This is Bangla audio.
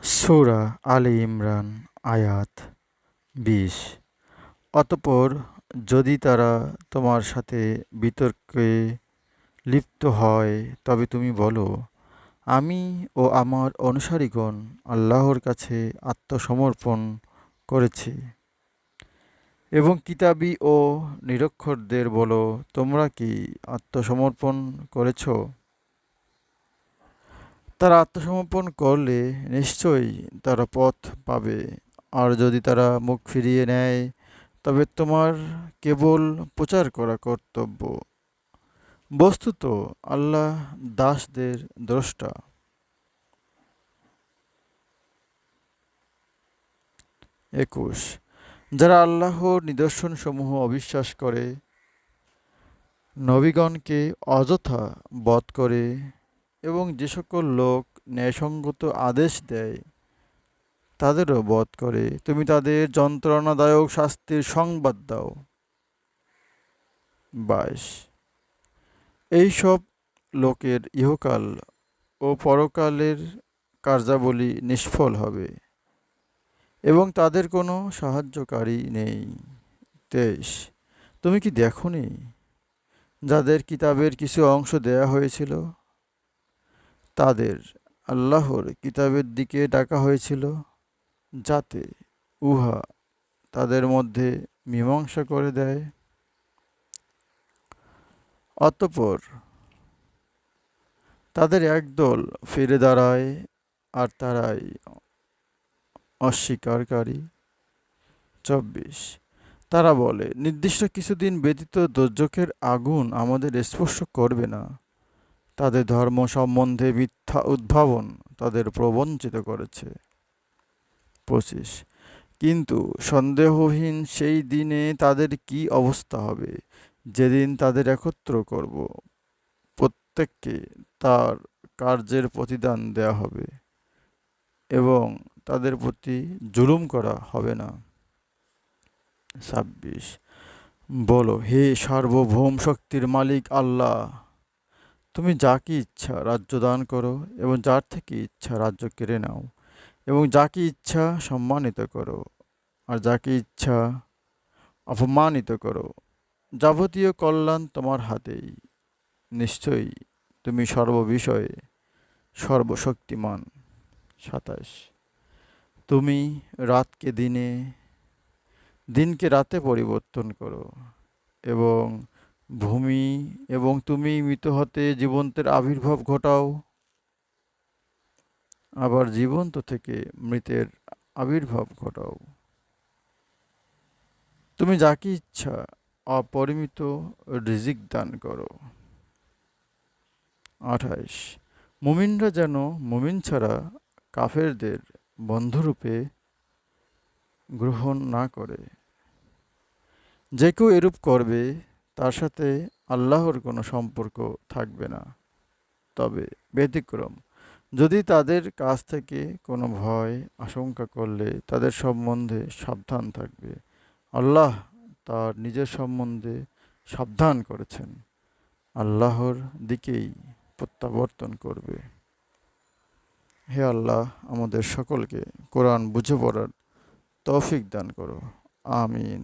সূরা আলে ইমরান আয়াত ২০। অতঃপর যদি তারা তোমার সাথে বিতর্কে লিপ্ত হয় তবে তুমি বলো, আমি ও আমার অনুসারীগণ আল্লাহর কাছে আত্মসমর্পণ করেছি। এবং কিতাবী ও নিরক্ষরদের বলো, তোমরা কি আত্মসমর্পণ করেছ? তারা আত্মসমর্পণ করলে নিশ্চয়ই তারা পথ পাবে। আর যদি তারা মুখ ফিরিয়ে নেয় তবে তোমার কেবল প্রচার করা কর্তব্য। বস্তুত আল্লাহ দাসদের দ্রষ্টা। ২১। যারা আল্লাহর নিদর্শনসমূহ অবিশ্বাস করে, নবীগণকে অযথা বধ করে এবং যে সকল লোক ন্যায়সঙ্গত আদেশ দেয় তাদেরও বধ করে, তুমি তাদের যন্ত্রণাদায়ক শাস্তির সংবাদ দাও। ২২। এইসব লোকের ইহকাল ও পরকালের কার্যাবলী নিষ্ফল হবে এবং তাদের কোনো সাহায্যকারী নেই। ২৩। তুমি কি দেখোনি যাদের কিতাবের কিছু অংশ দেয়া হয়েছিল, তাদের আল্লাহর কিতাবের দিকে ডাকা হয়েছিল যাতে উহা তাদের মধ্যে মীমাংসা করে দেয়। অতঃপর তাদের একদল ফিরে দাঁড়ায় আর তারাই অস্বীকারী। ২৪। তারা বলে, নির্দিষ্ট কিছুদিন ব্যতীত দোযখের আগুন আমাদের স্পর্শ করবে না। তাদের ধর্ম সম্বন্ধে মিথ্যা উদ্ভাবন তাদের প্রবঞ্চিত করেছে। ২৫। কিন্তু সন্দেহহীন সেই দিনে তাদের কি অবস্থা হবে, যেদিন তাদের একত্র করব, প্রত্যেককে তার কার্যের প্রতিদান দেয়া হবে এবং তাদের প্রতি জুলুম করা হবে না। ২৬। বলো, হে সার্বভৌম শক্তির মালিক আল্লাহ, তুমি যাকে ইচ্ছা রাজ্য দান করো এবং যার থেকে ইচ্ছা রাজ্য কেড়ে নাও, এবং যাকে ইচ্ছা সম্মানিত করো আর যাকে ইচ্ছা অপমানিত করো। যাবতীয় কল্যাণ তোমার হাতেই। নিশ্চয়ই তুমি সর্ববিষয়ে সর্বশক্তিমান। ২৭। তুমি রাতকে দিনে, দিনকে রাতে পরিবর্তন করো এবং ভূমি এবং তুমি মৃত হতে জীবন্তের আবির্ভাব ঘটাও, আবার জীবন্ত থেকে মৃতের আবির্ভাব ঘটাও। তুমি যাকে ইচ্ছা অপরিমিত রিজিক দান করো। ২৮। মুমিনরা যেন মুমিন ছাড়া কাফেরদের বন্ধুরূপে গ্রহণ না করে। যে কেউ এরূপ করবে তার সাথে আল্লাহর কোনো সম্পর্ক থাকবে না। তবে ব্যতিক্রম, যদি তাদের কাছ থেকে কোনো ভয় আশঙ্কা করলে তাদের সম্বন্ধে সাবধান থাকবে। আল্লাহ তার নিজের সম্বন্ধে সাবধান করেছেন, আল্লাহর দিকেই প্রত্যাবর্তন করবে। হে আল্লাহ, আমাদের সকলকে কোরআন বুঝে পড়ার তৌফিক দান করো। আমিন।